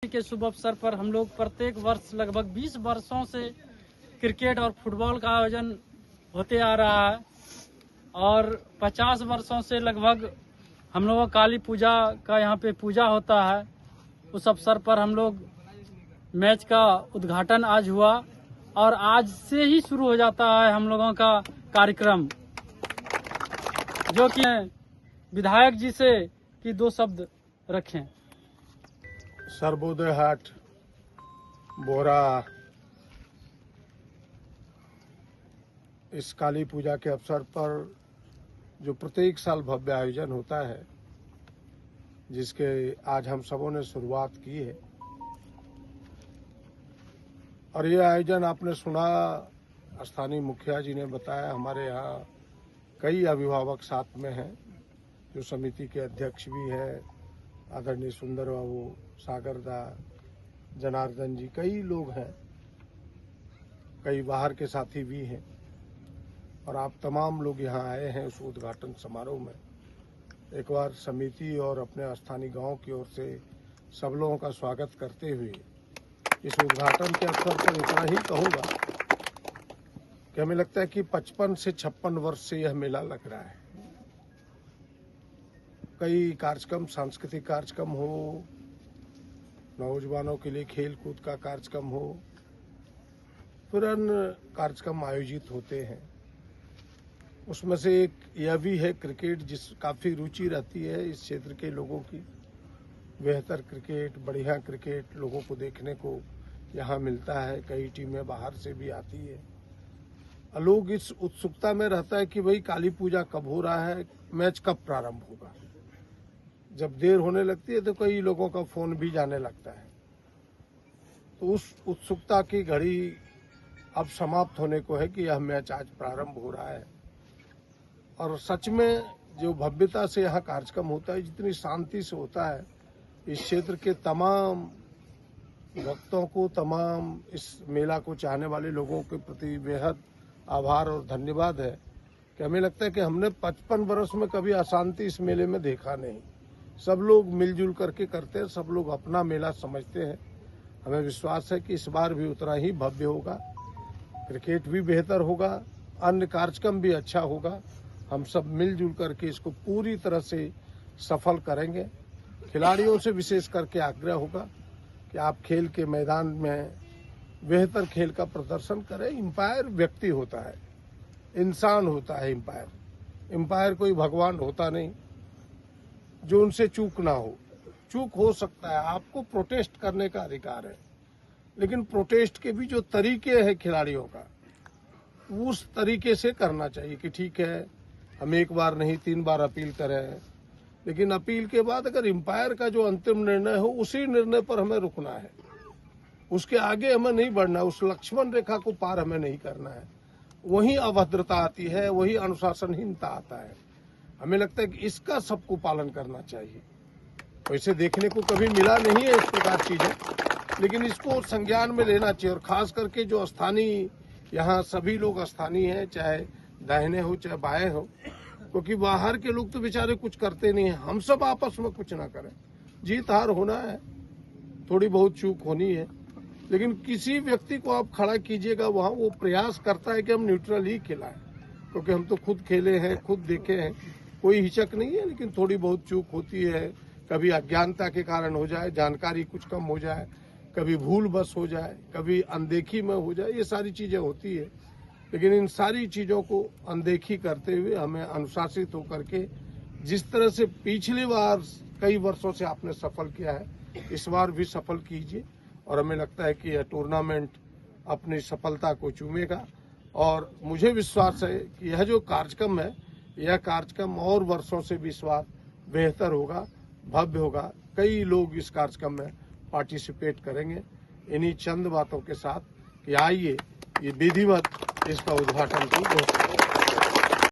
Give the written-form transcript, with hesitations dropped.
के शुभ अवसर पर हम लोग प्रत्येक वर्ष लगभग 20 वर्षों से क्रिकेट और फुटबॉल का आयोजन होते आ रहा है और 50 वर्षों से लगभग हम लोगों का काली पूजा का यहाँ पे पूजा होता है। उस अवसर पर हम लोग मैच का उद्घाटन आज हुआ और आज से ही शुरू हो जाता है हम लोगों का कार्यक्रम, जो कि विधायक जी से कि 2 शब्द रखें। सर्वोदय हाट बोरा इस काली पूजा के अवसर पर जो प्रत्येक साल भव्य आयोजन होता है, जिसके आज हम सबों ने शुरुआत की है। और ये आयोजन आपने सुना, स्थानीय मुखिया जी ने बताया, हमारे यहाँ कई अभिभावक साथ में हैं, जो समिति के अध्यक्ष भी है, आदरणीय सुंदर बाबू, सागर दा, जनार्दन जी, कई लोग हैं, कई बाहर के साथी भी हैं और आप तमाम लोग यहाँ आए हैं उस उद्घाटन समारोह में। एक बार समिति और अपने स्थानीय गांव की ओर से सब लोगों का स्वागत करते हुए इस उद्घाटन के अवसर पर इतना ही कहूँगा कि हमें लगता है कि 55 से 56 वर्ष से यह मेला लग रहा है। कई कार्यक्रम, सांस्कृतिक कार्यक्रम हो, नौजवानों के लिए खेल कूद का कार्यक्रम हो, फिर अन्य कार्यक्रम आयोजित होते हैं। उसमें से एक यह भी है क्रिकेट, जिस काफ़ी रुचि रहती है इस क्षेत्र के लोगों की। बेहतर क्रिकेट, बढ़िया क्रिकेट लोगों को देखने को यहाँ मिलता है। कई टीमें बाहर से भी आती है। लोग इस उत्सुकता में रहता है कि भाई काली पूजा कब हो रहा है, मैच कब प्रारंभ होगा। जब देर होने लगती है तो कई लोगों का फोन भी जाने लगता है। तो उस उत्सुकता की घड़ी अब समाप्त होने को है कि यह मैच आज प्रारंभ हो रहा है। और सच में जो भव्यता से यहाँ कार्यक्रम होता है, जितनी शांति से होता है, इस क्षेत्र के तमाम भक्तों को, तमाम इस मेला को चाहने वाले लोगों के प्रति बेहद आभार और धन्यवाद है कि हमें लगता है कि हमने 55 वर्ष में कभी अशांति इस मेले में देखा नहीं। सब लोग मिलजुल करके करते हैं, सब लोग अपना मेला समझते हैं। हमें विश्वास है कि इस बार भी उतना ही भव्य होगा, क्रिकेट भी बेहतर होगा, अन्य कार्यक्रम भी अच्छा होगा। हम सब मिलजुल करके इसको पूरी तरह से सफल करेंगे। खिलाड़ियों से विशेष करके आग्रह होगा कि आप खेल के मैदान में बेहतर खेल का प्रदर्शन करें। एम्पायर व्यक्ति होता है, इंसान होता है एम्पायर कोई भगवान होता नहीं जो उनसे चूक ना हो। चूक हो सकता है, आपको प्रोटेस्ट करने का अधिकार है, लेकिन प्रोटेस्ट के भी जो तरीके हैं खिलाड़ियों का, उस तरीके से करना चाहिए कि ठीक है, हम 1 बार नहीं 3 बार अपील करें, लेकिन अपील के बाद अगर एम्पायर का जो अंतिम निर्णय हो, उसी निर्णय पर हमें रुकना है। उसके आगे हमें नहीं बढ़ना, उस लक्ष्मण रेखा को पार हमें नहीं करना है। वही अभद्रता आती है, वही अनुशासनहीनता आता है। हमें लगता है कि इसका सबको पालन करना चाहिए। वैसे देखने को कभी मिला नहीं है इस प्रकार चीजें, लेकिन इसको संज्ञान में लेना चाहिए। और खास करके जो स्थानीय, यहाँ सभी लोग स्थानीय हैं, चाहे दाहिने हो चाहे बाएं हो, क्योंकि बाहर के लोग तो बेचारे कुछ करते नहीं है। हम सब आपस में कुछ ना करें, जीत हार होना है, थोड़ी बहुत चूक होनी है, लेकिन किसी व्यक्ति को आप खड़ा कीजिएगा वहां, वो प्रयास करता है कि हम न्यूट्रल ही खिलाएं, क्योंकि हम तो खुद खेले हैं, खुद देखे हैं, कोई हिचक नहीं है। लेकिन थोड़ी बहुत चूक होती है, कभी अज्ञानता के कारण हो जाए, जानकारी कुछ कम हो जाए, कभी भूल बस हो जाए, कभी अनदेखी में हो जाए, ये सारी चीजें होती है। लेकिन इन सारी चीजों को अनदेखी करते हुए हमें अनुशासित होकर के, जिस तरह से पिछली बार कई वर्षों से आपने सफल किया है, इस बार भी सफल कीजिए। और हमें लगता है कि यह टूर्नामेंट अपनी सफलता को चूमेगा। और मुझे विश्वास है कि यह जो कार्यक्रम है, यह कार्यक्रम और वर्षों से भी इस बार बेहतर होगा, भव्य होगा। कई लोग इस कार्यक्रम में पार्टिसिपेट करेंगे। इन्हीं चंद बातों के साथ कि आइए ये विधिवत इसका उद्घाटन की घोषणा।